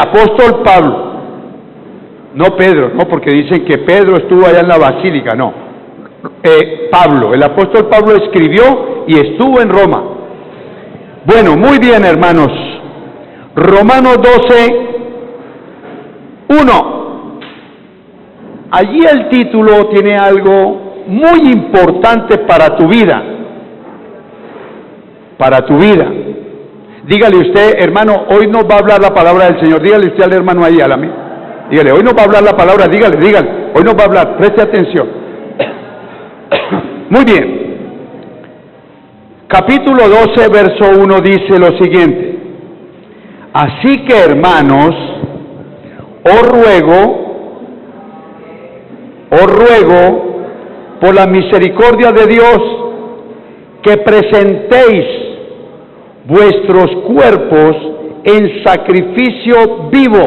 apóstol Pablo, no Pedro, no, porque dicen que Pedro estuvo allá en la basílica, no. Pablo, el apóstol Pablo escribió y estuvo en Roma. Bueno, muy bien, hermanos. Romanos 12, 1. Allí el título tiene algo muy importante para tu vida. Para tu vida. Dígale usted, hermano, hoy nos va a hablar la palabra del Señor. Dígale usted al hermano ahí, a la mí. Dígale, hoy nos va a hablar la palabra, dígale, hoy nos va a hablar, preste atención. Muy bien. Capítulo 12, verso 1 dice lo siguiente: así que, hermanos, os ruego por la misericordia de Dios que presentéis vuestros cuerpos en sacrificio vivo,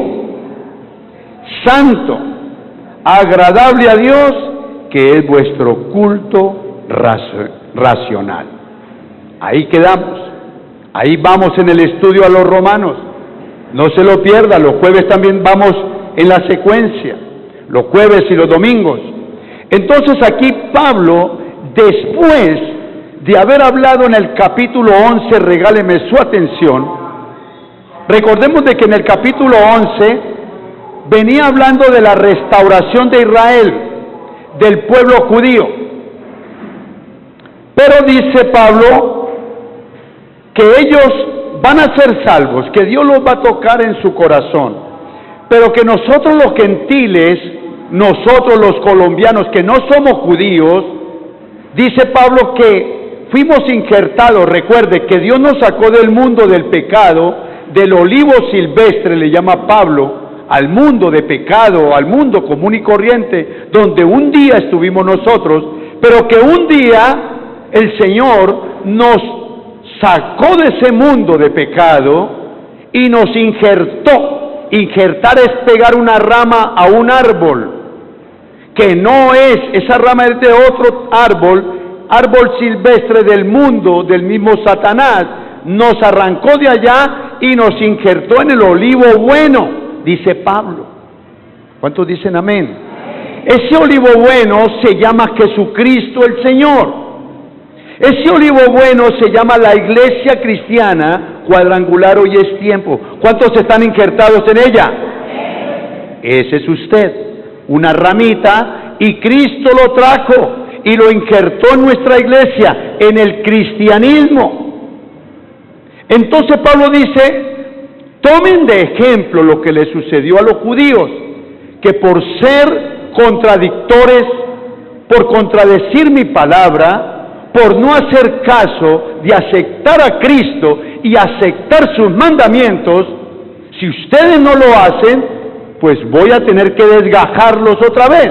santo, agradable a Dios, que es vuestro culto racional. Ahí quedamos. Ahí vamos en el estudio a los romanos. No se lo pierda, los jueves también vamos en la secuencia, los jueves y los domingos. Entonces aquí Pablo, después de haber hablado en el capítulo 11, regáleme su atención, recordemos de que en el capítulo 11 venía hablando de la restauración de Israel, del pueblo judío. Pero dice Pablo que ellos van a ser salvos, que Dios los va a tocar en su corazón, pero que nosotros los gentiles, nosotros los colombianos que no somos judíos, dice Pablo que fuimos injertados. Recuerde que Dios nos sacó del mundo del pecado, del olivo silvestre, le llama Pablo, al mundo de pecado, al mundo común y corriente, donde un día estuvimos nosotros, pero que un día el Señor nos sacó de ese mundo de pecado y nos injertó. Injertar es pegar una rama a un árbol, que no es, esa rama es de otro árbol silvestre del mundo, del mismo Satanás. Nos arrancó de allá y nos injertó en el olivo bueno, dice Pablo. ¿Cuántos dicen amén? Ese olivo bueno se llama Jesucristo el Señor. Ese olivo bueno se llama la iglesia cristiana cuadrangular. Hoy es tiempo. ¿Cuántos están injertados en ella? Ese es usted, una ramita, y Cristo lo trajo y lo injertó en nuestra iglesia, en el cristianismo. Entonces Pablo dice: tomen de ejemplo lo que le sucedió a los judíos, que por ser contradictores, por contradecir mi palabra, por no hacer caso de aceptar a Cristo y aceptar sus mandamientos, si ustedes no lo hacen, pues voy a tener que desgajarlos otra vez.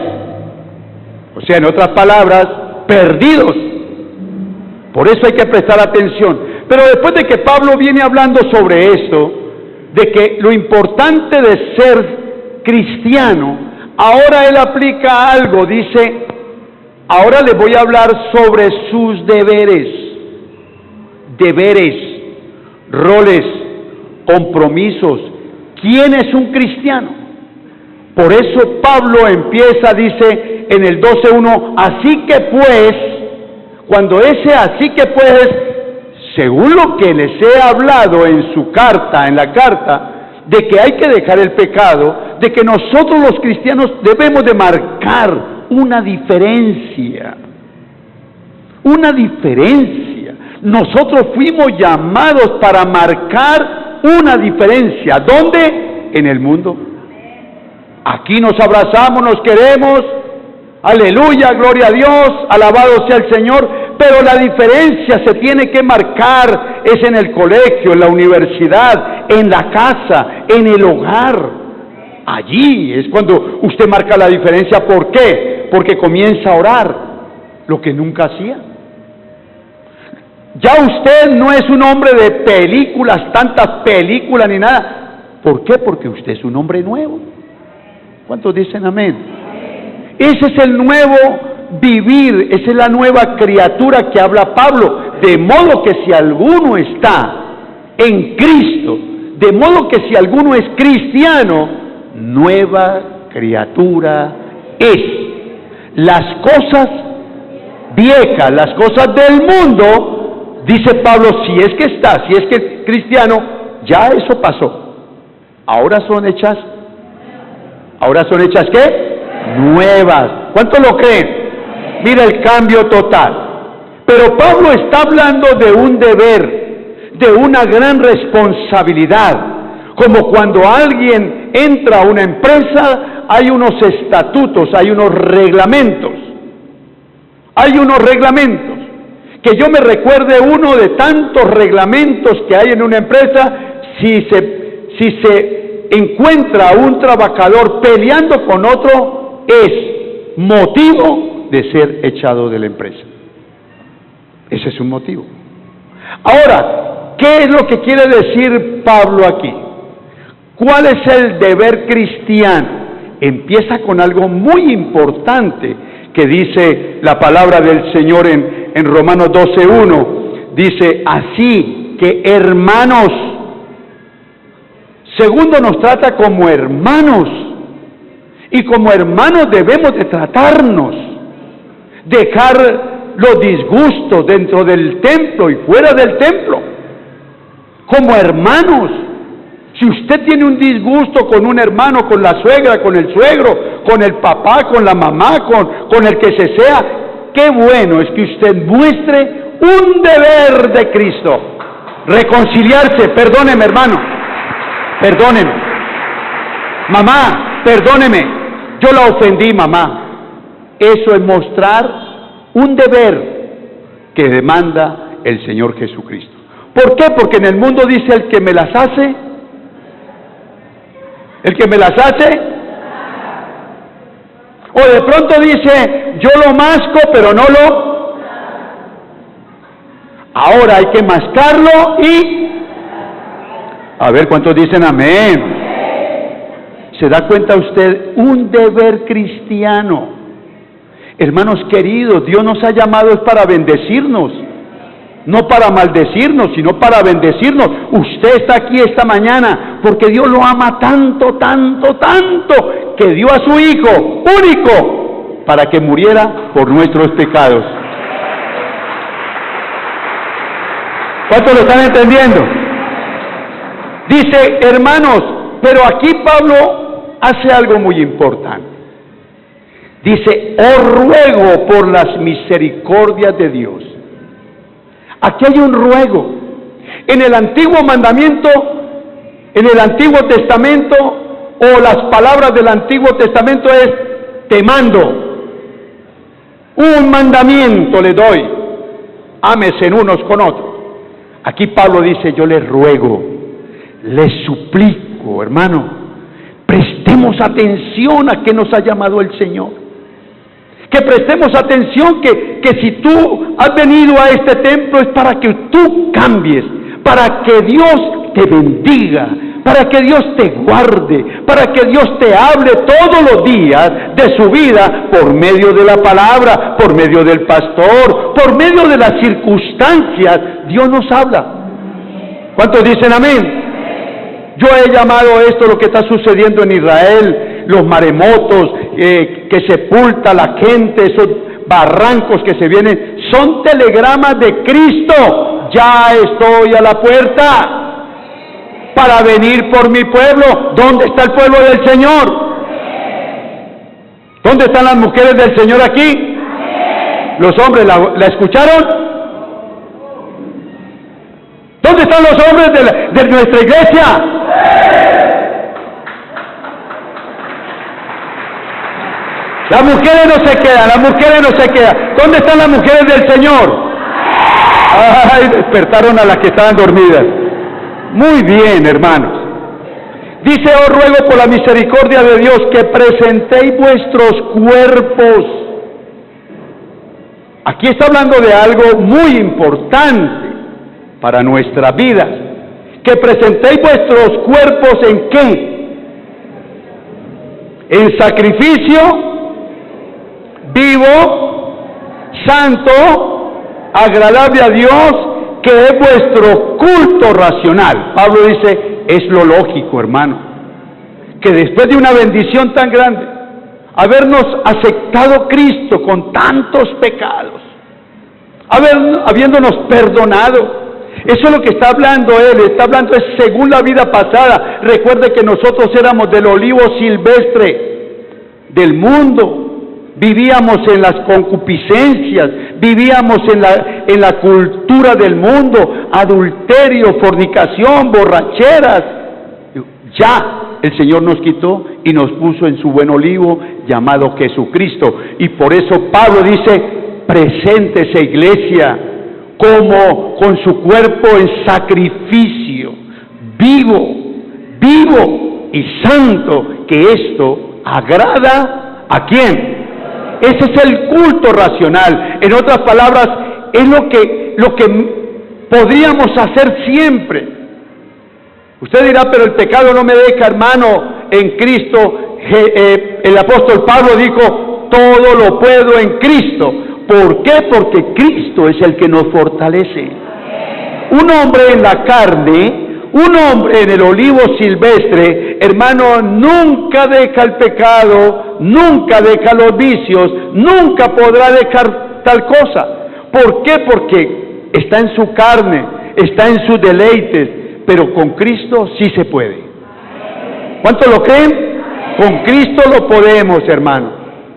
O sea, en otras palabras, perdidos. Por eso hay que prestar atención. Pero después de que Pablo viene hablando sobre esto, de que lo importante de ser cristiano, ahora él aplica algo, dice: ahora les voy a hablar sobre sus deberes, roles, compromisos. ¿Quién es un cristiano? Por eso Pablo empieza, dice en el 12:1, así que pues, cuando ese así que pues, según lo que les he hablado en su carta, en la carta, de que hay que dejar el pecado, de que nosotros los cristianos debemos de marcar una diferencia. Nosotros fuimos llamados para marcar una diferencia. ¿Dónde? En el mundo. Aquí nos abrazamos, nos queremos, aleluya, gloria a Dios, alabado sea el Señor, pero la diferencia se tiene que marcar, es en el colegio, en la universidad, en la casa, en el hogar. Allí es cuando usted marca la diferencia. ¿Por qué? Porque comienza a orar, lo que nunca hacía. Ya usted no es un hombre de películas, tantas películas ni nada. ¿Por qué? Porque usted es un hombre nuevo. ¿Cuántos dicen amén? Ese es el nuevo vivir, esa es la nueva criatura que habla Pablo. De modo que si alguno está en Cristo, De modo que si alguno es cristiano, nueva criatura es. Las cosas viejas, las cosas del mundo, dice Pablo, si es que es cristiano, ya eso pasó. Ahora son hechas ¿qué? Nuevas. ¿Cuántos lo creen? Mira el cambio total. Pero Pablo está hablando de un deber, de una gran responsabilidad. Como cuando alguien entra a una empresa, hay unos estatutos, hay unos reglamentos. Hay unos reglamentos. Que yo me recuerde uno de tantos reglamentos que hay en una empresa, si se encuentra un trabajador peleando con otro, es motivo de ser echado de la empresa. Ese es un motivo. Ahora, ¿qué es lo que quiere decir Pablo aquí? ¿Cuál es el deber cristiano? Empieza con algo muy importante que dice la palabra del Señor en Romanos 12:1. Dice, así que hermanos, segundo nos trata como hermanos, y como hermanos debemos de tratarnos, dejar los disgustos dentro del templo y fuera del templo, como hermanos. Si usted tiene un disgusto con un hermano, con la suegra, con el suegro, con el papá, con la mamá, con el que se sea, qué bueno es que usted muestre un deber de Cristo, reconciliarse. Perdóneme, hermano, perdóneme, mamá, perdóneme, yo la ofendí, mamá. Eso es mostrar un deber que demanda el Señor Jesucristo. ¿Por qué? Porque en el mundo dice el que me las hace, o de pronto dice yo lo masco pero no lo. Ahora hay que mascarlo y a ver cuántos dicen amén. ¿Se da cuenta usted? Un deber cristiano. Hermanos queridos, Dios nos ha llamado es para bendecirnos, no para maldecirnos, sino para bendecirnos. Usted está aquí esta mañana porque Dios lo ama tanto, tanto, tanto, que dio a su Hijo único para que muriera por nuestros pecados. ¿Cuántos lo están entendiendo? Dice, hermanos, pero aquí Pablo hace algo muy importante. Dice, os ruego por las misericordias de Dios. Aquí hay un ruego. En el antiguo mandamiento, en el Antiguo Testamento, o las palabras del Antiguo Testamento es, te mando, un mandamiento le doy, ámese unos con otros. Aquí Pablo dice, yo les ruego, les suplico, hermano, prestemos atención a que nos ha llamado el Señor. Que prestemos atención que si tú has venido a este templo es para que tú cambies, para que Dios te bendiga, para que Dios te guarde, para que Dios te hable todos los días de su vida por medio de la palabra, por medio del pastor, por medio de las circunstancias. Dios nos habla. ¿Cuántos dicen amén? Yo he llamado esto lo que está sucediendo en Israel, los maremotos, que sepulta la gente, esos barrancos que se vienen, son telegramas de Cristo. Ya estoy a la puerta para venir por mi pueblo. ¿Dónde está el pueblo del Señor? ¿Dónde están las mujeres del Señor aquí? ¿Los hombres la escucharon? ¿Dónde están los hombres de nuestra iglesia? Las mujeres no se quedan, ¿Dónde están las mujeres del Señor? Ay, despertaron a las que estaban dormidas. Muy bien, hermanos. Dice, os ruego por la misericordia de Dios que presentéis vuestros cuerpos. Aquí está hablando de algo muy importante para nuestra vida. Que presentéis vuestros cuerpos ¿en qué? En sacrificio vivo, santo, agradable a Dios, que es vuestro culto racional. Pablo dice, es lo lógico, hermano, que después de una bendición tan grande, habernos aceptado Cristo con tantos pecados, habiéndonos perdonado, eso es lo que está hablando él, está hablando es según la vida pasada. Recuerde que nosotros éramos del olivo silvestre del mundo, vivíamos en las concupiscencias, vivíamos en la cultura del mundo, adulterio, fornicación, borracheras. Ya el Señor nos quitó y nos puso en su buen olivo llamado Jesucristo. Y por eso Pablo dice, preséntese, iglesia, como con su cuerpo en sacrificio, vivo y santo, que esto agrada ¿a quién? Ese es el culto racional. En otras palabras, es lo que podríamos hacer siempre. Usted dirá, pero el pecado no me deja, hermano. En Cristo, el apóstol Pablo dijo, todo lo puedo en Cristo. ¿Por qué? Porque Cristo es el que nos fortalece. Un hombre en la carne, un hombre en el olivo silvestre, hermano, nunca deja el pecado, nunca deja los vicios, nunca podrá dejar tal cosa. ¿Por qué? Porque está en su carne, está en sus deleites, pero con Cristo sí se puede. ¿Cuántos lo creen? Con Cristo lo podemos, hermano.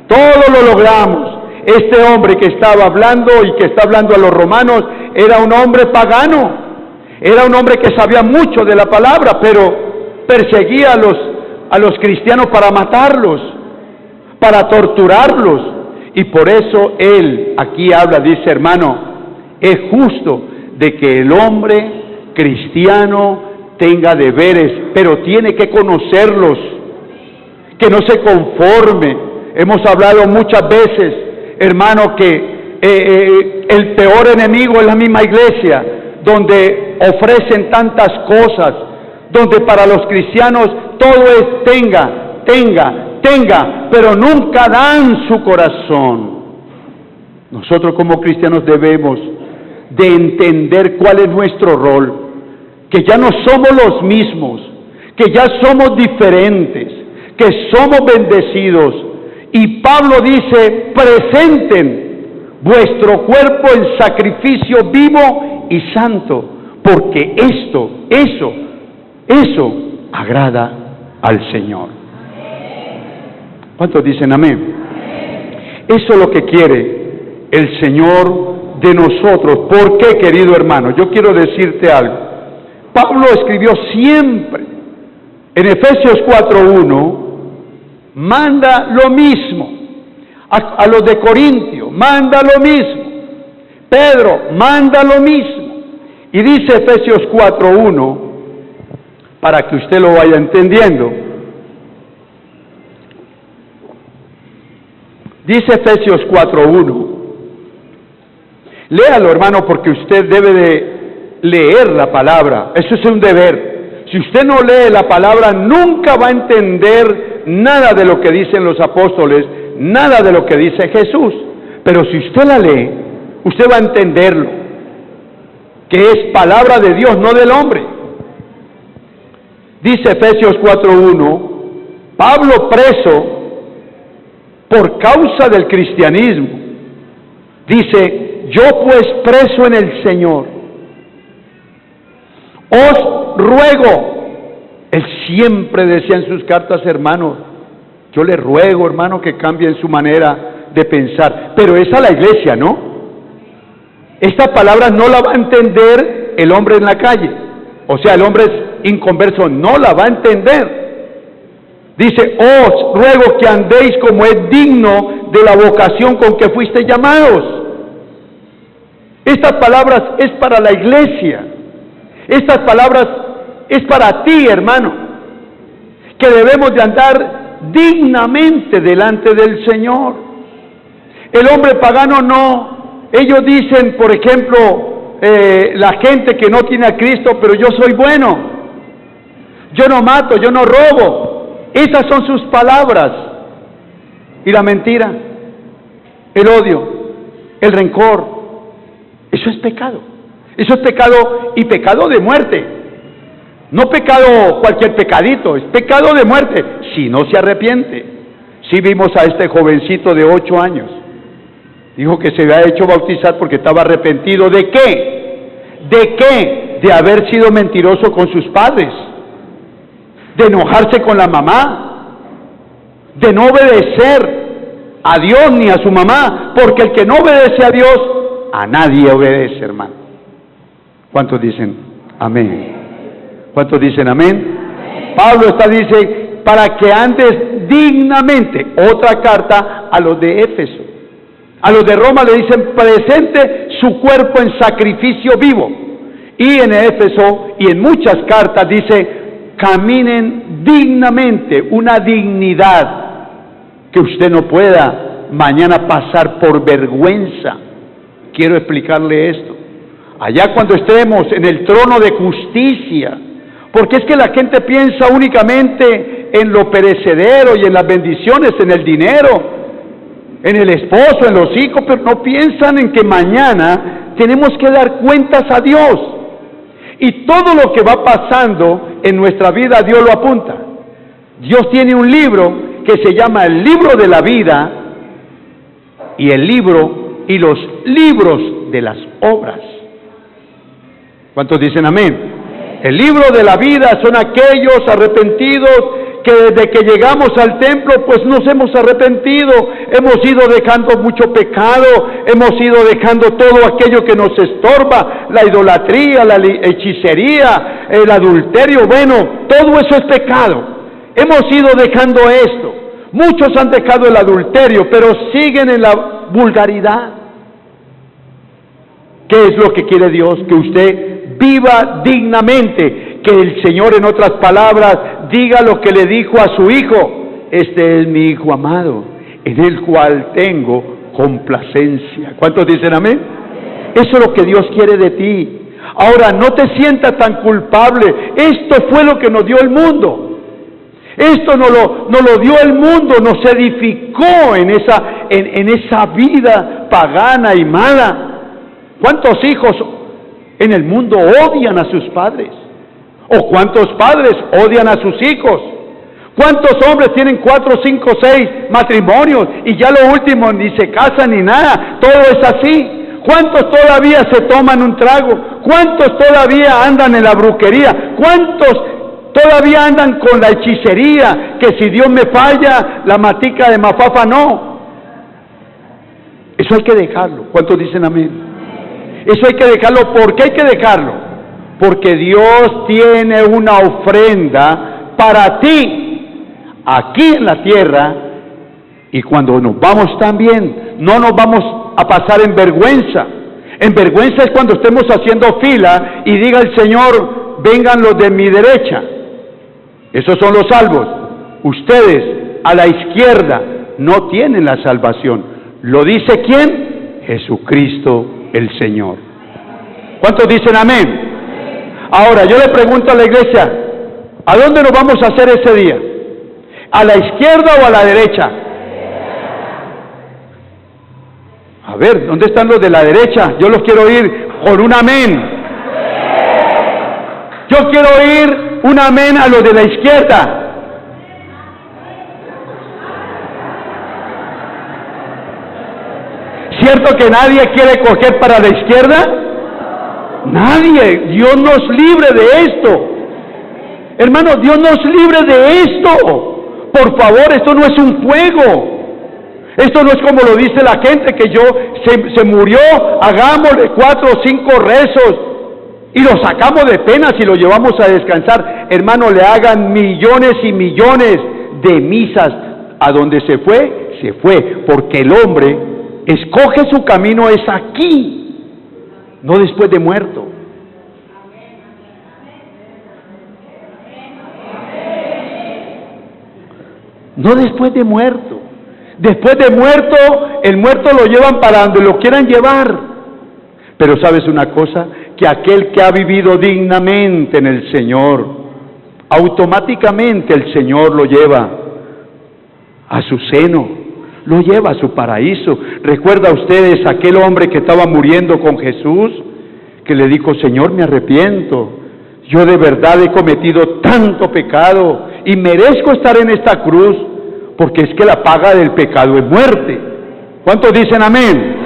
Todo lo logramos. Este hombre que estaba hablando y que está hablando a los romanos era un hombre pagano, era un hombre que sabía mucho de la palabra, pero perseguía a los cristianos para matarlos, para torturarlos, y por eso él aquí habla, dice, hermano, es justo de que el hombre cristiano tenga deberes, pero tiene que conocerlos, que no se conforme. Hemos hablado muchas veces, hermano, que el peor enemigo es la misma iglesia, donde ofrecen tantas cosas, donde para los cristianos todo es tenga, pero nunca dan su corazón. Nosotros como cristianos debemos de entender cuál es nuestro rol, que ya no somos los mismos, que ya somos diferentes, que somos bendecidos. Y Pablo dice, presenten vuestro cuerpo en sacrificio vivo y santo, porque eso agrada al Señor. ¿Cuántos dicen amén? Eso es lo que quiere el Señor de nosotros. ¿Por qué, querido hermano? Yo quiero decirte algo. Pablo escribió siempre en Efesios 4:1, manda lo mismo a los de Corintio, manda lo mismo. Pedro manda lo mismo. Y dice Efesios 4:1, para que usted lo vaya entendiendo. Dice Efesios 4:1. Léalo, hermano, porque usted debe de leer la palabra. Eso es un deber. Si usted no lee la palabra, nunca va a entender nada de lo que dicen los apóstoles, nada de lo que dice Jesús. Pero si usted la lee, usted va a entenderlo, que es palabra de Dios, no del hombre. Dice Efesios 4:1, Pablo preso por causa del cristianismo, dice, yo pues preso en el Señor, os ruego. Él siempre decía en sus cartas, hermanos, yo le ruego, hermano, que cambien su manera de pensar. Pero es a la iglesia, ¿no? Esta palabra no la va a entender el hombre en la calle. O sea, el hombre inconverso no la va a entender. Dice, os ruego que andéis como es digno de la vocación con que fuisteis llamados. Estas palabras es para la iglesia. Estas palabras es para ti, hermano, que debemos de andar dignamente delante del Señor. El hombre pagano no. Ellos dicen, por ejemplo, la gente que no tiene a Cristo, pero yo soy bueno, yo no mato, yo no robo. Esas son sus palabras. Y la mentira, el odio, el rencor, eso es pecado. Eso es pecado, y pecado de muerte. No pecado, cualquier pecadito, es pecado de muerte, si no se arrepiente. Sí vimos a este jovencito de 8 años. Dijo que se había hecho bautizar porque estaba arrepentido. ¿De qué? ¿De qué? De haber sido mentiroso con sus padres, de enojarse con la mamá, de no obedecer a Dios ni a su mamá, porque el que no obedece a Dios, a nadie obedece, hermano. ¿Cuántos dicen amén? ¿Cuántos dicen amén? Pablo dice, para que andes dignamente. Otra carta a los de Éfeso. A los de Roma le dicen, presente su cuerpo en sacrificio vivo. Y en Éfeso y en muchas cartas dice, caminen dignamente, una dignidad que usted no pueda mañana pasar por vergüenza. Quiero explicarle esto. Allá cuando estemos en el trono de justicia, porque es que la gente piensa únicamente en lo perecedero y en las bendiciones, en el dinero, en el esposo, en los hijos, pero no piensan en que mañana tenemos que dar cuentas a Dios. Y todo lo que va pasando en nuestra vida, Dios lo apunta. Dios tiene un libro que se llama el libro de la vida y el libro y los libros de las obras. ¿Cuántos dicen amén? El libro de la vida son aquellos arrepentidos que desde que llegamos al templo pues nos hemos arrepentido, hemos ido dejando mucho pecado, hemos ido dejando todo aquello que nos estorba, la idolatría, la hechicería, el adulterio, bueno, todo eso es pecado. Hemos ido dejando esto. Muchos han dejado el adulterio, pero siguen en la vulgaridad. ¿Qué es lo que quiere Dios? Que usted viva dignamente, que el Señor, en otras palabras, diga lo que le dijo a su hijo: este es mi hijo amado, en el cual tengo complacencia. ¿Cuántos dicen amén? Eso es lo que Dios quiere de ti. Ahora, no te sientas tan culpable. Esto fue lo que nos dio el mundo. Esto nos lo dio el mundo, nos edificó en esa vida pagana y mala. ¿Cuántos hijos en el mundo odian a sus padres? ¿O cuántos padres odian a sus hijos? ¿Cuántos hombres tienen 4, 5, 6 matrimonios y ya lo último ni se casan ni nada? Todo es así. ¿Cuántos todavía se toman un trago? ¿Cuántos todavía andan en la brujería? ¿Cuántos todavía andan con la hechicería? Que si Dios me falla, la matica de mafafa no. Eso hay que dejarlo. ¿Cuántos dicen amén? Eso hay que dejarlo. ¿Por qué hay que dejarlo? Porque Dios tiene una ofrenda para ti aquí en la tierra, y cuando nos vamos también no nos vamos a pasar en vergüenza. En vergüenza es cuando estemos haciendo fila y diga el Señor: vengan los de mi derecha. Esos son los salvos. Ustedes a la izquierda no tienen la salvación. ¿Lo dice quién? Jesucristo el Señor. ¿Cuántos dicen amén? Ahora yo le pregunto a la iglesia: ¿a dónde nos vamos a hacer ese día? ¿A la izquierda o a la derecha? A ver, ¿dónde están los de la derecha? Yo los quiero oír con un amén. Yo quiero oír un amén a los de la izquierda. ¿Cierto que nadie quiere coger para la izquierda? Nadie. Dios nos libre de esto. Hermanos, Dios nos libre de esto. Por favor, esto no es un juego. Esto no es como lo dice la gente, que se murió, hagámosle 4 o 5 rezos y lo sacamos de penas y lo llevamos a descansar. Hermano, le hagan millones y millones de misas. A donde se fue, porque el hombre escoge su camino es aquí, no después de muerto. No después de muerto. Después de muerto, el muerto lo llevan para donde lo quieran llevar. Pero ¿sabes una cosa? Que aquel que ha vivido dignamente en el Señor, automáticamente el Señor lo lleva a su seno, lo lleva a su paraíso. ¿Recuerda ustedes aquel hombre que estaba muriendo con Jesús? Que le dijo: Señor, me arrepiento, yo de verdad he cometido tanto pecado y merezco estar en esta cruz, porque es que la paga del pecado es muerte. ¿Cuántos dicen amén?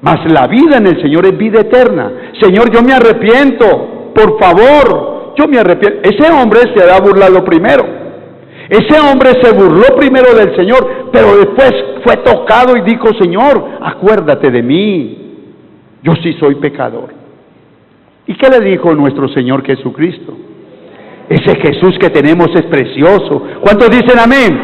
Mas la vida en el Señor es vida eterna. Señor, yo me arrepiento, por favor, yo me arrepiento. Ese hombre se ha burlado primero. Ese hombre se burló primero del Señor, pero después fue tocado y dijo, Señor, acuérdate de mí, yo sí soy pecador. ¿Y qué le dijo nuestro Señor Jesucristo? Ese Jesús que tenemos es precioso. ¿Cuántos dicen amén?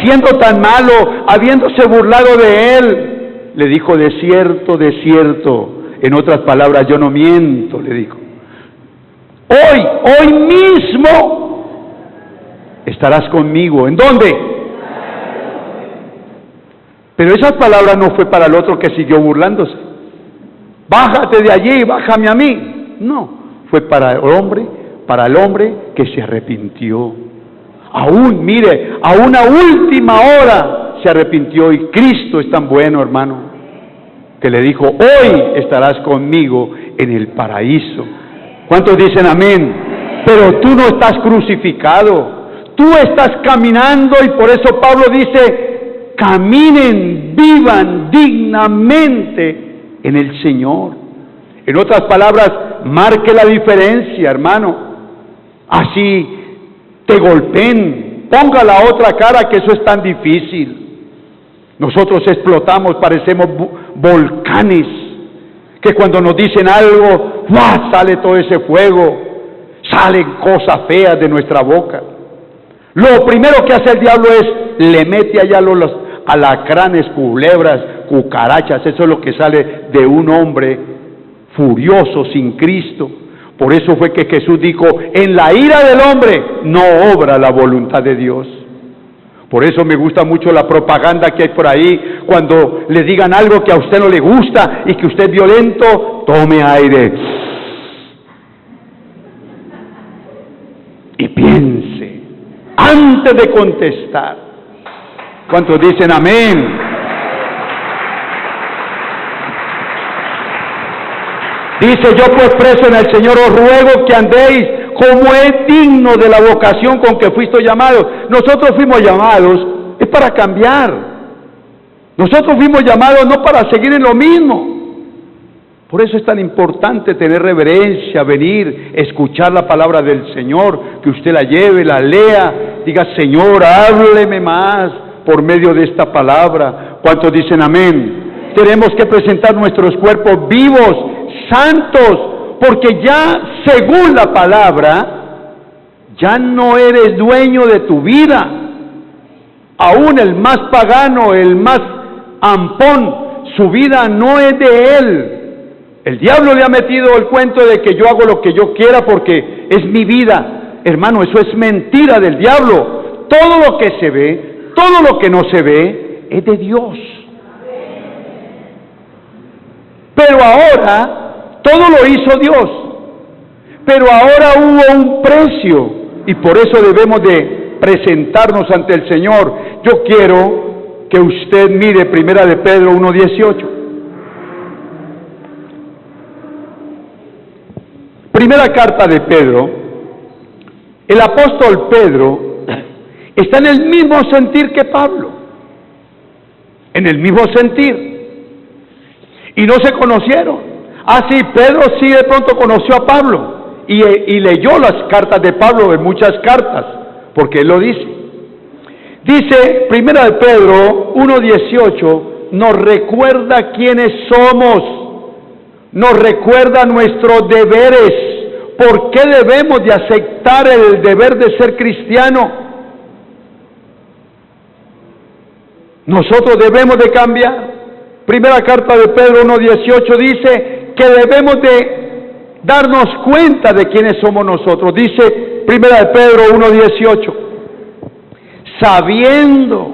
Siendo tan malo, habiéndose burlado de él, le dijo, de cierto, en otras palabras, yo no miento, le dijo. Hoy mismo estarás conmigo. ¿En dónde? Pero esas palabras no fue para el otro que siguió burlándose. Bájate de allí, bájame a mí. No, fue para el hombre que se arrepintió. Aún, mire, a una última hora se arrepintió, y Cristo es tan bueno, hermano, que le dijo, hoy estarás conmigo en el paraíso. ¿Cuántos dicen amén? Pero tú no estás crucificado, tú estás caminando, y por eso Pablo dice, caminen, vivan dignamente en el Señor. En otras palabras, marque la diferencia, hermano. Así te golpeen, ponga la otra cara, que eso es tan difícil. Nosotros explotamos, parecemos volcanes, que cuando nos dicen algo, ¡guau!, sale todo ese fuego, salen cosas feas de nuestra boca. Lo primero que hace el diablo es, le mete allá los alacranes, culebras, cucarachas, eso es lo que sale de un hombre furioso sin Cristo. Por eso fue que Jesús dijo, en la ira del hombre no obra la voluntad de Dios. Por eso me gusta mucho la propaganda que hay por ahí, cuando le digan algo que a usted no le gusta y que usted es violento, tome aire y piense antes de contestar. ¿Cuántos dicen amén? Dice, yo pues preso en el Señor os ruego que andéis como es digno de la vocación con que fuiste llamados. Nosotros fuimos llamados, es para cambiar. Nosotros fuimos llamados no para seguir en lo mismo. Por eso es tan importante tener reverencia, venir, escuchar la palabra del Señor, que usted la lleve, la lea, diga, Señor, hábleme más por medio de esta palabra. ¿Cuántos dicen amén? Tenemos que presentar nuestros cuerpos vivos, santos, porque ya, según la palabra, ya no eres dueño de tu vida. Aún el más pagano, el más ampón, su vida no es de él. El diablo le ha metido el cuento de que yo hago lo que yo quiera porque es mi vida. Hermano, eso es mentira del diablo. Todo lo que se ve, todo lo que no se ve, es de Dios. Pero ahora, todo lo hizo Dios. Pero ahora hubo un precio, y por eso debemos de presentarnos ante el Señor. Yo quiero que usted mire Primera de Pedro 1:18. Primera carta de Pedro. El apóstol Pedro está en el mismo sentir que Pablo, en el mismo sentir, y no se conocieron. Sí, Pedro sí de pronto conoció a Pablo y leyó las cartas de Pablo, en muchas cartas, porque él lo dice. Dice Primera de Pedro 1:18, nos recuerda quiénes somos, nos recuerda nuestros deberes. ¿Por qué debemos de aceptar el deber de ser cristiano? Nosotros debemos de cambiar. Primera carta de Pedro 1:18 dice que debemos de darnos cuenta de quiénes somos nosotros. Dice Primera de Pedro 1:18, sabiendo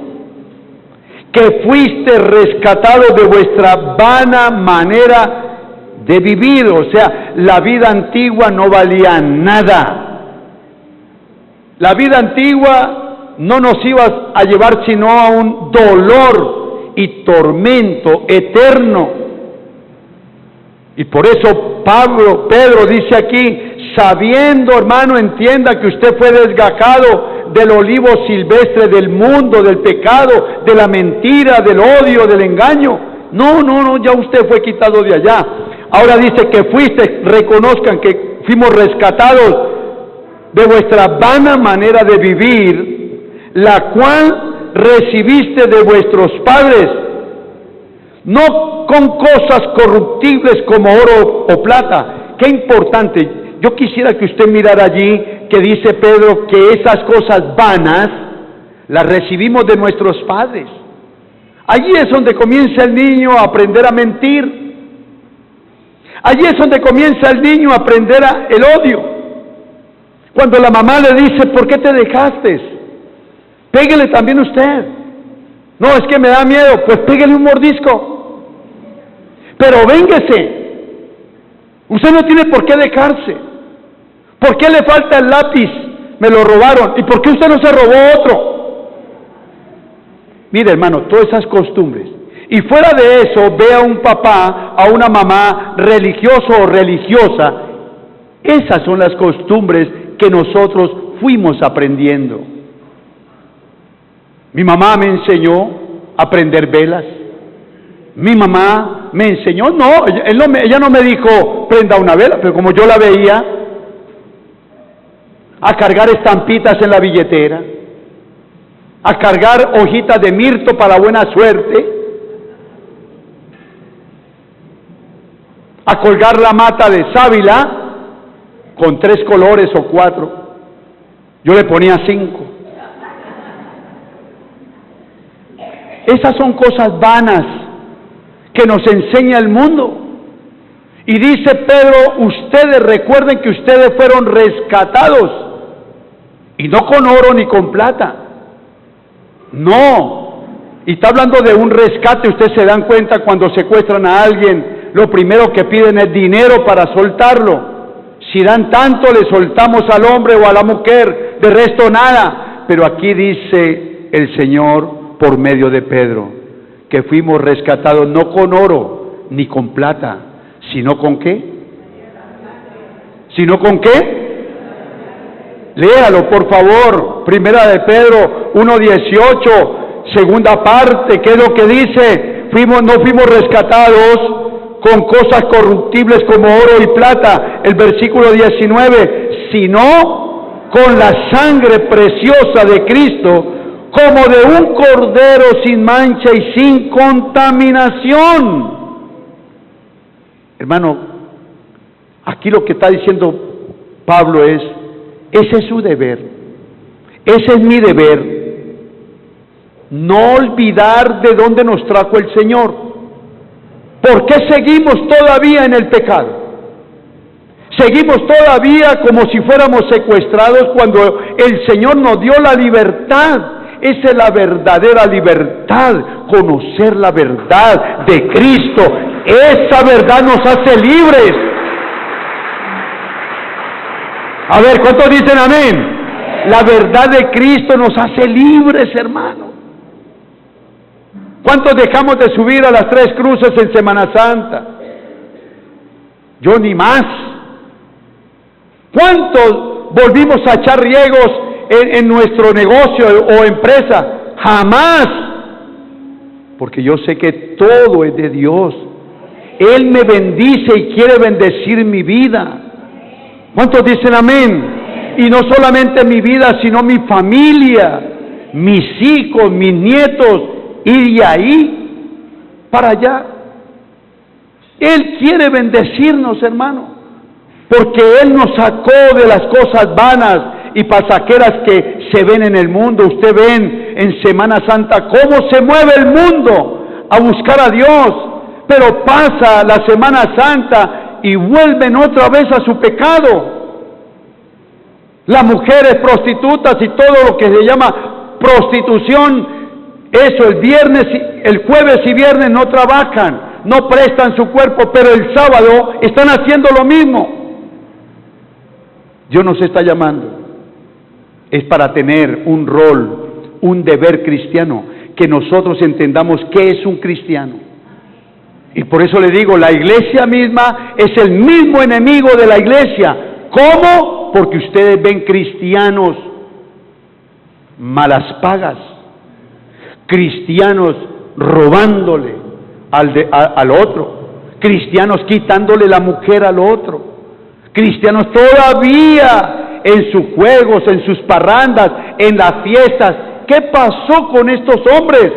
que fuiste rescatados de vuestra vana manera de vivir, o sea, la vida antigua no valía nada. La vida antigua no nos iba a llevar sino a un dolor y tormento eterno. Y por eso Pedro dice aquí, sabiendo, hermano, entienda que usted fue desgajado del olivo silvestre del mundo, del pecado, de la mentira, del odio, del engaño. No, ya usted fue quitado de allá. Ahora dice que fuiste, reconozcan que fuimos rescatados de vuestra vana manera de vivir, la cual recibiste de vuestros padres, no con cosas corruptibles como oro o plata. Qué importante. Yo quisiera que usted mirara allí que dice Pedro que esas cosas vanas las recibimos de nuestros padres. Allí es donde comienza el niño a aprender a mentir. Allí es donde comienza el niño a aprender el odio. Cuando la mamá le dice, ¿por qué te dejaste? Péguele también usted. No, es que me da miedo. Pues pégale un mordisco. Pero véngase. Usted no tiene por qué dejarse. ¿Por qué le falta el lápiz? Me lo robaron. ¿Y por qué usted no se robó otro? Mire, hermano, todas esas costumbres. Y fuera de eso, ve a un papá, a una mamá religioso o religiosa. Esas son las costumbres que nosotros fuimos aprendiendo. Mi mamá me enseñó a prender velas. Mi mamá me enseñó, ella no me dijo prenda una vela, pero como yo la veía, a cargar estampitas en la billetera, a cargar hojitas de mirto para buena suerte, a colgar la mata de sábila con 3 colores o 4. Yo le ponía 5. Esas son cosas vanas que nos enseña el mundo. Y dice Pedro, ustedes recuerden que ustedes fueron rescatados, y no con oro ni con plata. No. Y está hablando de un rescate. Ustedes se dan cuenta cuando secuestran a alguien, lo primero que piden es dinero para soltarlo. Si dan tanto, le soltamos al hombre o a la mujer, de resto nada. Pero aquí dice el Señor por medio de Pedro, que fuimos rescatados no con oro ni con plata, sino con ¿qué? ¿Sino con qué? Léalo, por favor. Primera de Pedro 1:18, segunda parte. ¿Qué es lo que dice? No fuimos rescatados con cosas corruptibles como oro y plata. El versículo 19, sino con la sangre preciosa de Cristo, como de un cordero sin mancha y sin contaminación. Hermano, aquí lo que está diciendo Pablo es, ese es su deber, ese es mi deber, no olvidar de dónde nos trajo el Señor. ¿Por qué seguimos todavía en el pecado? Seguimos todavía como si fuéramos secuestrados cuando el Señor nos dio la libertad. Esa es la verdadera libertad, conocer la verdad de Cristo. Esa verdad nos hace libres. A ver, ¿cuántos dicen amén? La verdad de Cristo nos hace libres, hermano. ¿Cuántos dejamos de subir a las 3 cruces en Semana Santa? Yo ni más. ¿Cuántos volvimos a echar riegos en nuestro negocio o empresa? Jamás. Porque yo sé que todo es de Dios. Él me bendice y quiere bendecir mi vida. ¿Cuántos dicen amén? Y no solamente mi vida, sino mi familia, mis hijos, mis nietos, y de ahí para allá. Él quiere bendecirnos, hermano, porque Él nos sacó de las cosas vanas y pasajeras que se ven en el mundo. Usted ven en Semana Santa cómo se mueve el mundo a buscar a Dios, pero pasa la Semana Santa y vuelven otra vez a su pecado. Las mujeres prostitutas y todo lo que se llama prostitución, eso el jueves y viernes no trabajan, no prestan su cuerpo, pero el sábado están haciendo lo mismo. Dios nos está llamando, es para tener un rol, un deber cristiano, que nosotros entendamos qué es un cristiano. Y por eso le digo, la iglesia misma es el mismo enemigo de la iglesia, ¿Cómo? Porque ustedes ven cristianos malas pagas, cristianos robándole al otro, cristianos quitándole la mujer al otro, cristianos todavía en sus juegos, en sus parrandas, en las fiestas. ¿Qué pasó con estos hombres?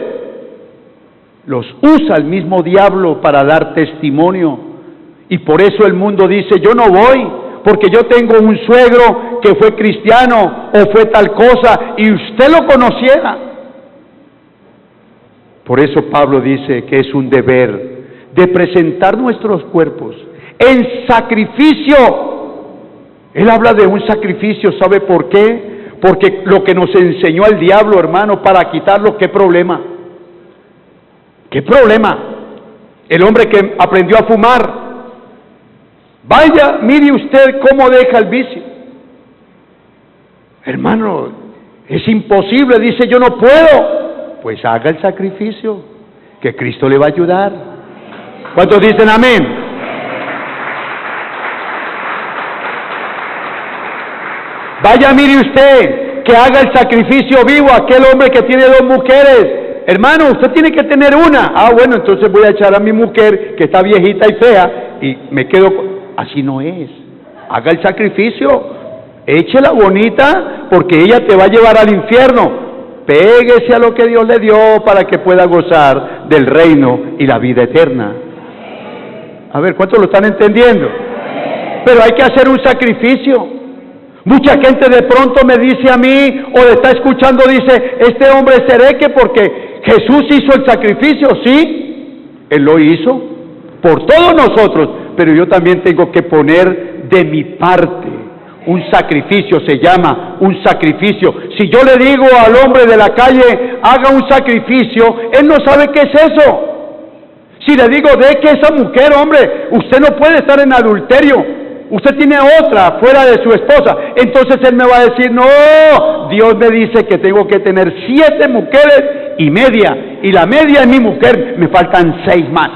Los usa el mismo diablo para dar testimonio, y por eso el mundo dice: yo no voy, porque yo tengo un suegro que fue cristiano o fue tal cosa, y usted lo conociera. Por eso Pablo dice que es un deber de presentar nuestros cuerpos en sacrificio. Él habla de un sacrificio, ¿sabe por qué? Porque lo que nos enseñó el diablo, hermano, para quitarlo, ¿qué problema? ¿Qué problema? El hombre que aprendió a fumar, vaya, mire usted cómo deja el vicio. Hermano, es imposible, dice: yo no puedo. Pues haga el sacrificio, que Cristo le va a ayudar. ¿Cuántos dicen amén? Vaya, mire usted, que haga el sacrificio vivo aquel hombre que tiene 2 mujeres. Hermano, usted tiene que tener una. Ah, bueno, entonces voy a echar a mi mujer que está viejita y fea y me quedo con... Así no es. Haga el sacrificio, échela bonita, porque ella te va a llevar al infierno. Péguese a lo que Dios le dio para que pueda gozar del reino y la vida eterna. A ver, ¿cuántos lo están entendiendo? Pero hay que hacer un sacrificio. Mucha gente de pronto me dice a mí, o está escuchando, dice: este hombre es hereje porque Jesús hizo el sacrificio. Sí, Él lo hizo por todos nosotros, pero yo también tengo que poner de mi parte. Un sacrificio se llama un sacrificio. Si yo le digo al hombre de la calle: haga un sacrificio, él no sabe qué es eso. Si le digo: de que esa mujer, hombre, usted no puede estar en adulterio, usted tiene otra fuera de su esposa, entonces él me va a decir: no, Dios me dice que tengo que tener 7 mujeres y media, y la media es mi mujer, me faltan 6 más.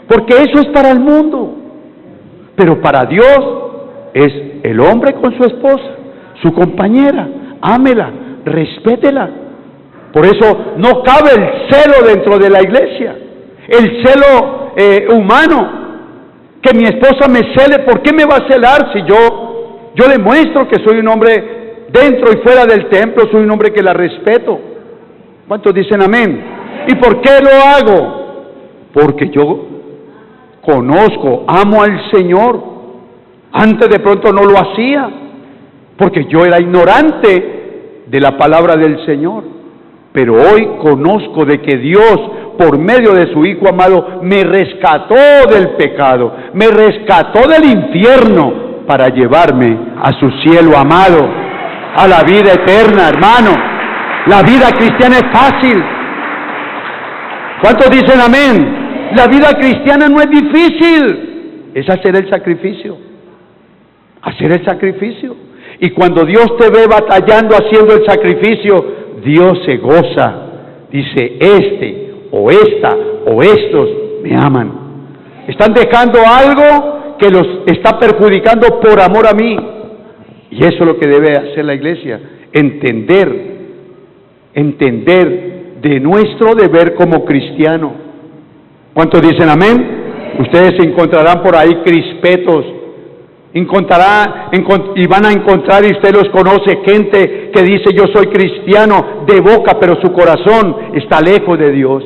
Porque eso es para el mundo, pero para Dios es el hombre con su esposa, su compañera. Ámela, respétela. Por eso no cabe el celo dentro de la iglesia, el celo humano. Que mi esposa me cele. ¿Por qué me va a celar si yo demuestro que soy un hombre dentro y fuera del templo? Soy un hombre que la respeto. ¿Cuántos dicen amén? ¿Y por qué lo hago? Porque yo conozco, amo al Señor. Antes de pronto no lo hacía, porque yo era ignorante de la palabra del Señor. Pero hoy conozco de que Dios, por medio de su Hijo amado, me rescató del pecado, me rescató del infierno para llevarme a su cielo amado, a la vida eterna, hermano. La vida cristiana es fácil. ¿Cuántos dicen amén? La vida cristiana no es difícil, es hacer el sacrificio. Hacer el sacrificio. Y cuando Dios te ve batallando haciendo el sacrificio, Dios se goza. Dice: este o esta o estos me aman. Están dejando algo que los está perjudicando por amor a mí. Y eso es lo que debe hacer la iglesia. Entender de nuestro deber como cristiano. ¿Cuántos dicen amén? Ustedes se encontrarán por ahí crispetos, y van a encontrar, y usted los conoce, gente que dice: yo soy cristiano de boca, pero su corazón está lejos de Dios.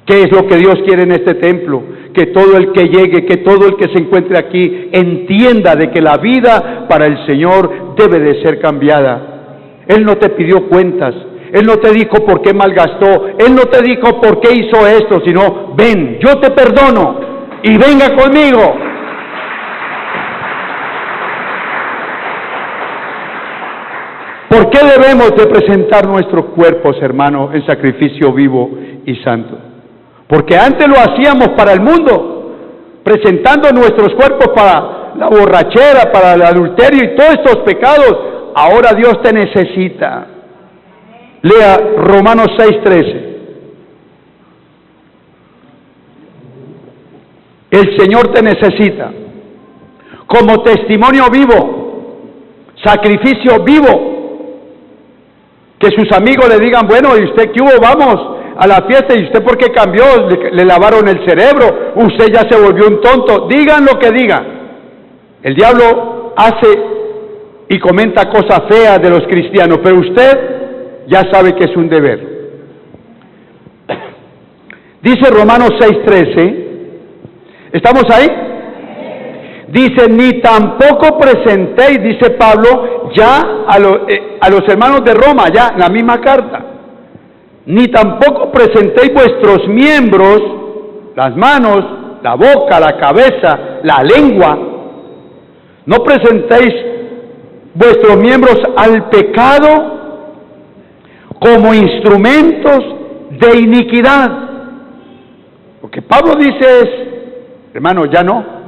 ¿Qué es lo que Dios quiere en este templo? Que todo el que llegue, que todo el que se encuentre aquí entienda de que la vida para el Señor debe de ser cambiada. Él no te pidió cuentas, Él no te dijo por qué malgastó, Él no te dijo por qué hizo esto, sino: ven, yo te perdono y venga conmigo. ¿Por qué debemos de presentar nuestros cuerpos, hermano, en sacrificio vivo y santo? Porque antes lo hacíamos para el mundo, presentando nuestros cuerpos para la borrachera, para el adulterio y todos estos pecados. Ahora Dios te necesita. Lea Romanos 6:13. El Señor te necesita. como testimonio vivo, sacrificio vivo. Que sus amigos le digan, bueno, ¿y usted qué hubo? Vamos a la fiesta, ¿y usted por qué cambió? Le lavaron el cerebro, usted ya se volvió un tonto. Digan lo que digan. El diablo hace y comenta cosas feas de los cristianos, pero usted ya sabe que es un deber. Dice Romanos 6:13, ¿estamos ahí? Dice, ni tampoco presentéis, dice Pablo, ya a los hermanos de Roma, ya en la misma carta, ni tampoco presentéis vuestros miembros, las manos, la boca, la cabeza, la lengua, no presentéis vuestros miembros al pecado como instrumentos de iniquidad. Lo que Pablo dice es, hermano, ya no.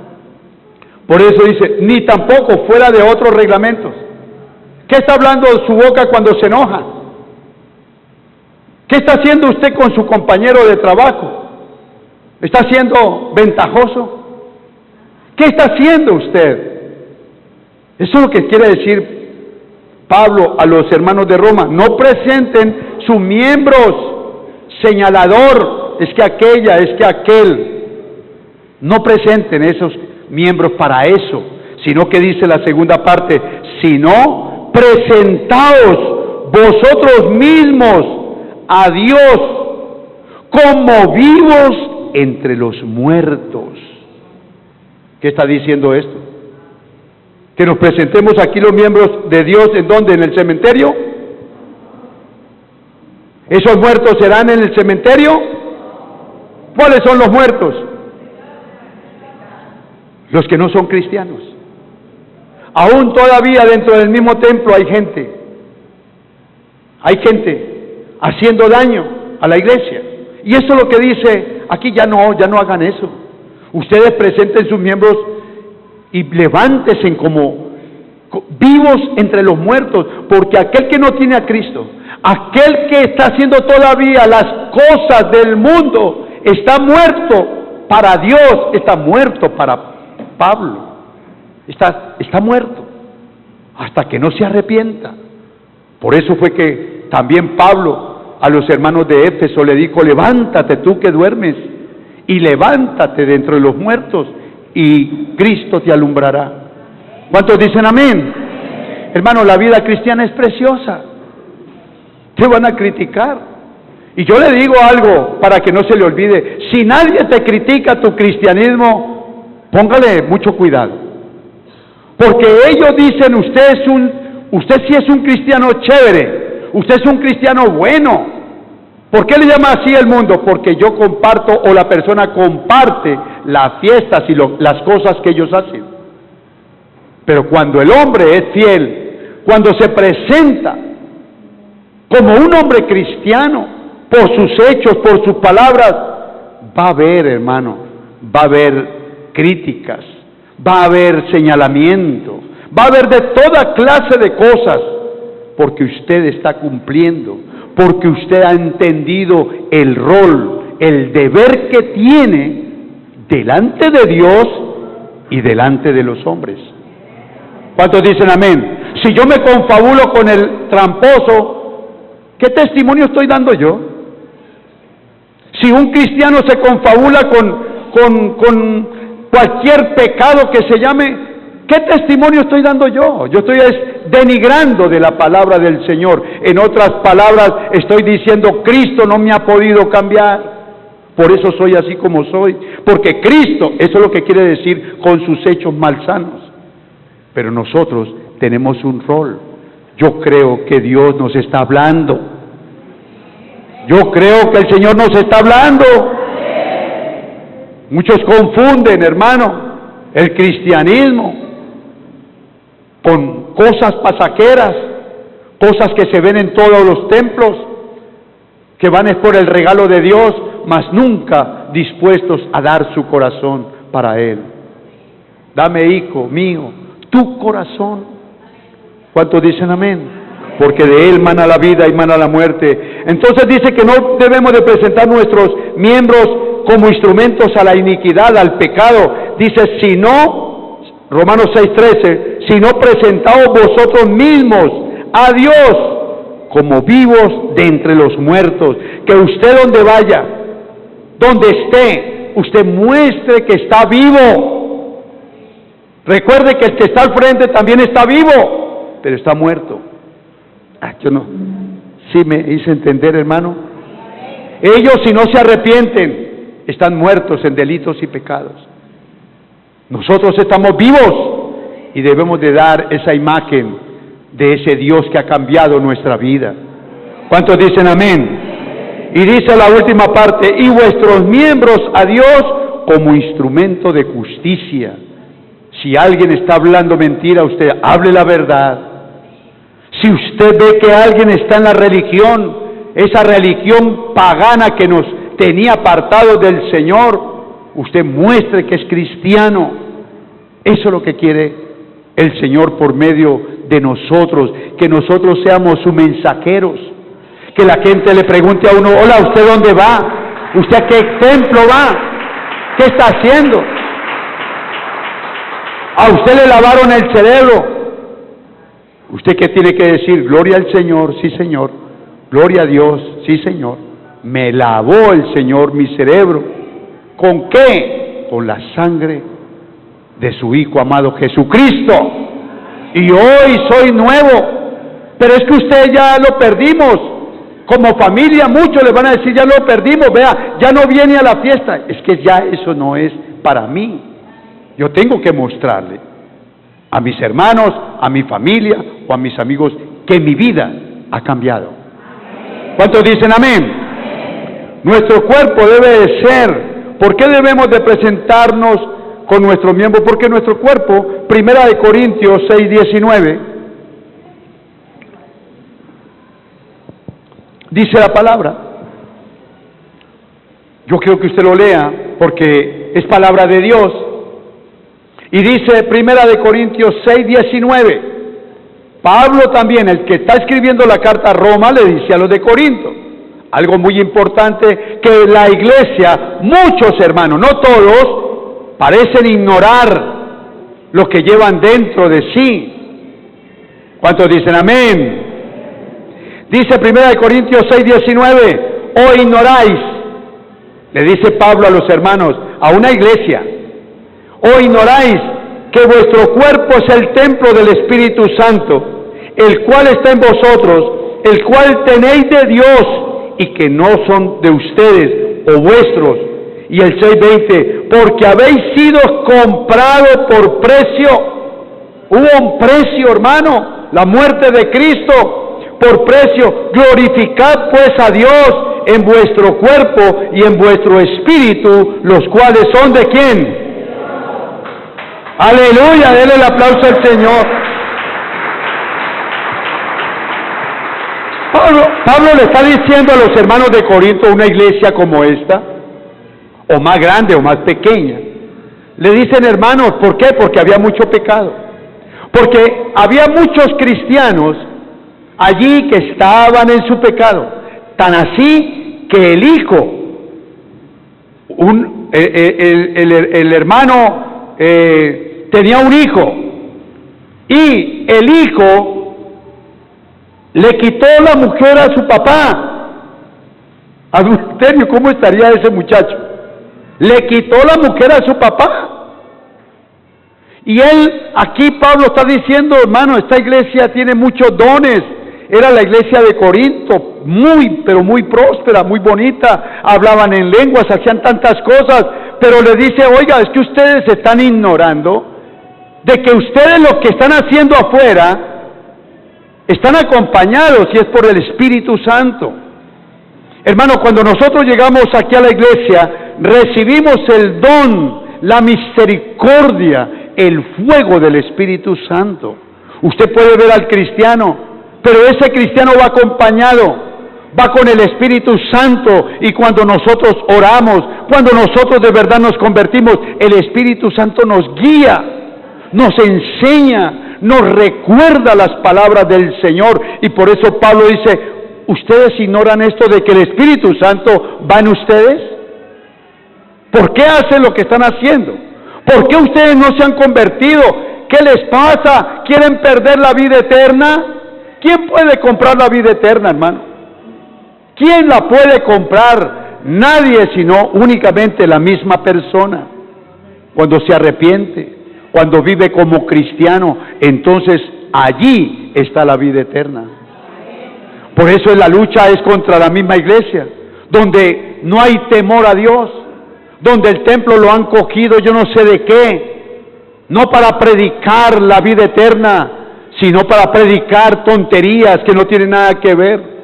Por eso dice, ni tampoco fuera de otros reglamentos. ¿Qué está hablando su boca cuando se enoja? ¿Qué está haciendo usted con su compañero de trabajo? ¿Está siendo ventajoso? ¿Qué está haciendo usted? Eso es lo que quiere decir Pablo a los hermanos de Roma. No presenten sus miembros señalador, es que aquella, es que aquel. No presenten esos miembros para eso, sino que dice la segunda parte, sino presentaos vosotros mismos a Dios como vivos entre los muertos. ¿Qué está diciendo esto? Que nos presentemos aquí los miembros de Dios, ¿en dónde? ¿En el cementerio? ¿Esos muertos serán en el cementerio? ¿Cuáles son los muertos? Los que no son cristianos. Aún todavía dentro del mismo templo hay gente haciendo daño a la iglesia. Y eso es lo que dice, aquí ya no hagan eso. Ustedes presenten sus miembros y levántense como vivos entre los muertos, porque aquel que no tiene a Cristo, aquel que está haciendo todavía las cosas del mundo, está muerto para Dios, está muerto para Pablo, está muerto hasta que no se arrepienta. Por eso fue que también Pablo a los hermanos de Éfeso le dijo, levántate tú que duermes, y levántate de entre los muertos, y Cristo te alumbrará. ¿Cuántos dicen amén? Hermano, la vida cristiana es preciosa. Te van a criticar. Y yo le digo algo para que no se le olvide, si nadie te critica tu cristianismo, póngale mucho cuidado, porque ellos dicen, usted sí es un cristiano chévere, usted es un cristiano bueno. ¿Por qué le llama así el mundo? Porque yo comparto, o la persona comparte las fiestas y las cosas que ellos hacen. Pero cuando el hombre es fiel, cuando se presenta como un hombre cristiano, por sus hechos, por sus palabras, va a haber, hermano, va a haber críticas, va a haber señalamiento, va a haber de toda clase de cosas, porque usted está cumpliendo, porque usted ha entendido el rol, el deber que tiene delante de Dios y delante de los hombres. ¿Cuántos dicen amén? Si yo me confabulo con el tramposo, ¿qué testimonio estoy dando yo? Si un cristiano se confabula con cualquier pecado que se llame, ¿qué testimonio estoy dando yo? Yo estoy denigrando de la palabra del Señor. En otras palabras, estoy diciendo, Cristo no me ha podido cambiar, por eso soy así como soy, porque Cristo, eso es lo que quiere decir con sus hechos malsanos. Pero nosotros tenemos un rol. Yo creo que Dios nos está hablando. Yo creo que el Señor nos está hablando. Muchos confunden, hermano, el cristianismo con cosas pasajeras, cosas que se ven en todos los templos, que van es por el regalo de Dios, mas nunca dispuestos a dar su corazón para Él. Dame, hijo mío, tu corazón. ¿Cuántos dicen amén? Porque de Él mana la vida y mana la muerte. Entonces dice que no debemos de presentar nuestros miembros como instrumentos a la iniquidad, al pecado. Dice, sino Romanos 6:13, sino presentaos vosotros mismos a Dios como vivos de entre los muertos. Que usted donde vaya, donde esté, usted muestre que está vivo. Recuerde que el que está al frente también está vivo, pero está muerto. Yo no, ¿sí me hice entender, hermano? Ellos, si no se arrepienten, están muertos en delitos y pecados. Nosotros estamos vivos y debemos de dar esa imagen de ese Dios que ha cambiado nuestra vida. ¿Cuántos dicen amén? Y dice la última parte, y vuestros miembros a Dios como instrumento de justicia. Si alguien está hablando mentira, usted hable la verdad. Si usted ve que alguien está en la religión, esa religión pagana que nos tenía apartados del Señor, usted muestre que es cristiano. Eso es lo que quiere el Señor por medio de nosotros, que nosotros seamos sus mensajeros. Que la gente le pregunte a uno, hola, ¿usted dónde va? ¿Usted a qué templo va? ¿Qué está haciendo? ¿A usted le lavaron el cerebro? ¿Usted qué tiene que decir? Gloria al Señor, sí Señor. Gloria a Dios, sí Señor. Me lavó el Señor mi cerebro. ¿Con qué? Con la sangre de su Hijo amado Jesucristo. Y hoy soy nuevo. Pero es que usted ya lo perdimos. Como familia muchos le van a decir, ya lo perdimos, vea, ya no viene a la fiesta. Es que ya eso no es para mí. Yo tengo que mostrarle a mis hermanos, a mi familia o a mis amigos que mi vida ha cambiado. ¿Cuántos dicen amén? Nuestro cuerpo debe de ser. ¿Por qué debemos de presentarnos con nuestros miembros? Porque nuestro cuerpo, 1 Corintios 6:19, dice la palabra. Yo quiero que usted lo lea porque es palabra de Dios. Y dice 1 Corintios 6:19, Pablo también, el que está escribiendo la carta a Roma, le dice a los de Corinto, algo muy importante, que la iglesia, muchos hermanos, no todos, parecen ignorar lo que llevan dentro de sí. ¿Cuántos dicen amén? Dice 1 Corintios 6:19, o ignoráis, le dice Pablo a los hermanos, a una iglesia, o ignoráis que vuestro cuerpo es el templo del Espíritu Santo, el cual está en vosotros, el cual tenéis de Dios, y que no son de ustedes o vuestros. Y el 6:20, porque habéis sido comprados por precio. Hubo un precio, hermano, la muerte de Cristo, por precio. Glorificad pues a Dios en vuestro cuerpo y en vuestro espíritu, los cuales son ¿de quién? Aleluya, denle el aplauso al Señor. Pablo le está diciendo a los hermanos de Corinto, una iglesia como esta, o más grande o más pequeña, le dicen hermanos, ¿por qué? Porque había mucho pecado, porque había muchos cristianos allí que estaban en su pecado, tan así que el hijo, el hermano tenía un hijo, y el hijo le quitó la mujer a su papá. Adulterio, ¿cómo estaría ese muchacho? Le quitó la mujer a su papá. Y él, aquí Pablo está diciendo, hermano, esta iglesia tiene muchos dones. Era la iglesia de Corinto, pero muy próspera, muy bonita. Hablaban en lenguas, hacían tantas cosas. Pero le dice, oiga, es que ustedes están ignorando de que ustedes lo que están haciendo afuera están acompañados y es por el Espíritu Santo. Hermano, cuando nosotros llegamos aquí a la iglesia, recibimos el don, la misericordia, el fuego del Espíritu Santo. Usted puede ver al cristiano, pero ese cristiano va acompañado, va con el Espíritu Santo, y cuando nosotros oramos, cuando nosotros de verdad nos convertimos, el Espíritu Santo nos guía, nos enseña, nos recuerda las palabras del Señor. Y por eso Pablo dice, ¿ustedes ignoran esto de que el Espíritu Santo va en ustedes? ¿Por qué hacen lo que están haciendo? ¿Por qué ustedes no se han convertido? ¿Qué les pasa? ¿Quieren perder la vida eterna? ¿Quién puede comprar la vida eterna, hermano? ¿Quién la puede comprar? Nadie, sino únicamente la misma persona. Cuando se arrepiente, cuando vive como cristiano, entonces allí está la vida eterna. Por eso la lucha es contra la misma iglesia, donde no hay temor a Dios, donde el templo lo han cogido yo no sé de qué, no para predicar la vida eterna, sino para predicar tonterías que no tienen nada que ver.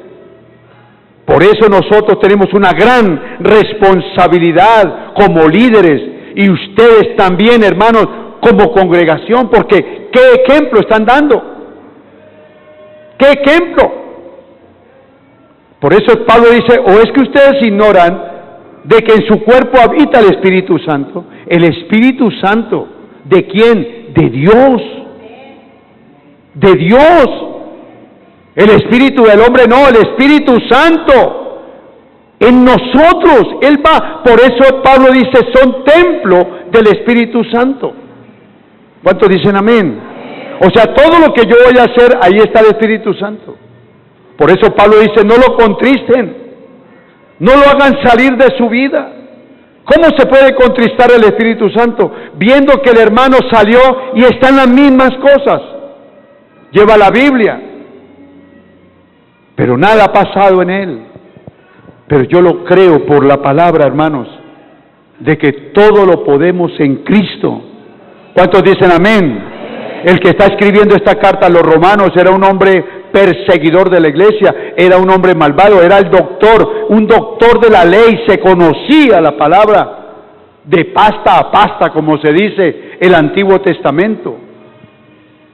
Por eso nosotros tenemos una gran responsabilidad como líderes, y ustedes también, hermanos, como congregación, porque ¿qué ejemplo están dando? ¿Qué ejemplo? Por eso Pablo dice, o es que ustedes ignoran de que en su cuerpo habita el Espíritu Santo. ¿El Espíritu Santo de quién? De Dios. De Dios. El Espíritu del hombre no, el Espíritu Santo en nosotros. Él va, por eso Pablo dice, son templo del Espíritu Santo. ¿Cuántos dicen amén? O sea, todo lo que yo voy a hacer, ahí está el Espíritu Santo. Por eso Pablo dice, no lo contristen, no lo hagan salir de su vida. ¿Cómo se puede contristar el Espíritu Santo? Viendo que el hermano salió y están las mismas cosas. Lleva la Biblia, pero nada ha pasado en él. Pero yo lo creo por la palabra, hermanos, de que todo lo podemos en Cristo. ¿Cuántos dicen amén? El que está escribiendo esta carta a los romanos era un hombre perseguidor de la iglesia, era un hombre malvado, era el doctor, un doctor de la ley, se conocía la palabra de pasta a pasta, como se dice el Antiguo Testamento,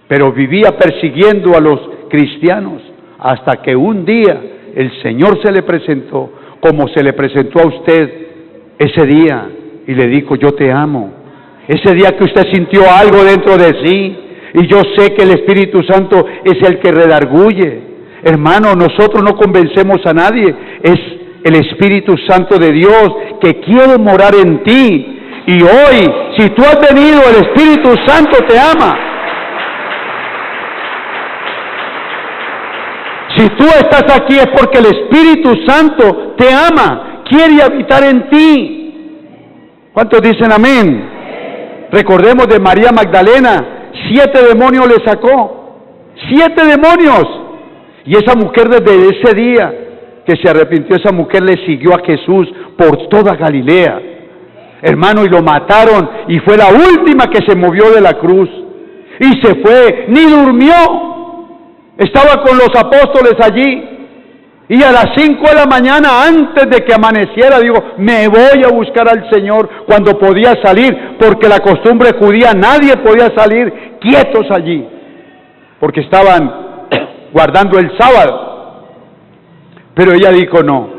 pero vivía persiguiendo a los cristianos, hasta que un día el Señor se le presentó, como se le presentó a usted ese día, y le dijo, yo te amo. Ese día que usted sintió algo dentro de sí, y yo sé que el Espíritu Santo es el que redarguye. Hermano, nosotros no convencemos a nadie, es el Espíritu Santo de Dios que quiere morar en ti. Y hoy, si tú has venido, el Espíritu Santo te ama. Si tú estás aquí es porque el Espíritu Santo te ama, quiere habitar en ti. ¿Cuántos dicen amén? Recordemos de María Magdalena, 7 demonios le sacó, 7 demonios. Y esa mujer desde ese día que se arrepintió, esa mujer le siguió a Jesús por toda Galilea. Hermano, y lo mataron, y fue la última que se movió de la cruz. Y se fue, ni durmió. Estaba con los apóstoles allí. Y a las 5 de la mañana, antes de que amaneciera, digo, me voy a buscar al Señor, cuando podía salir, porque la costumbre judía, nadie podía salir quietos allí, porque estaban guardando el sábado. Pero ella dijo, no,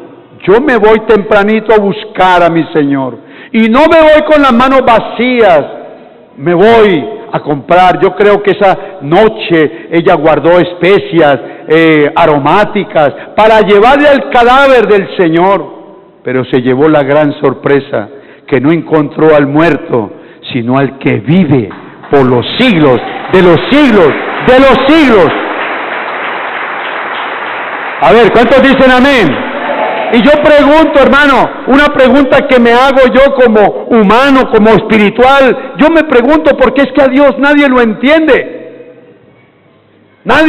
yo me voy tempranito a buscar a mi Señor, y no me voy con las manos vacías, me voy a comprar. Yo creo que esa noche ella guardó especias aromáticas para llevarle al cadáver del Señor, pero se llevó la gran sorpresa que no encontró al muerto, sino al que vive por los siglos de los siglos de los siglos. A ver, ¿cuántos dicen amén? Y yo pregunto, hermano, una pregunta que me hago yo como humano, como espiritual, yo me pregunto, porque es que a Dios nadie lo entiende. Nadie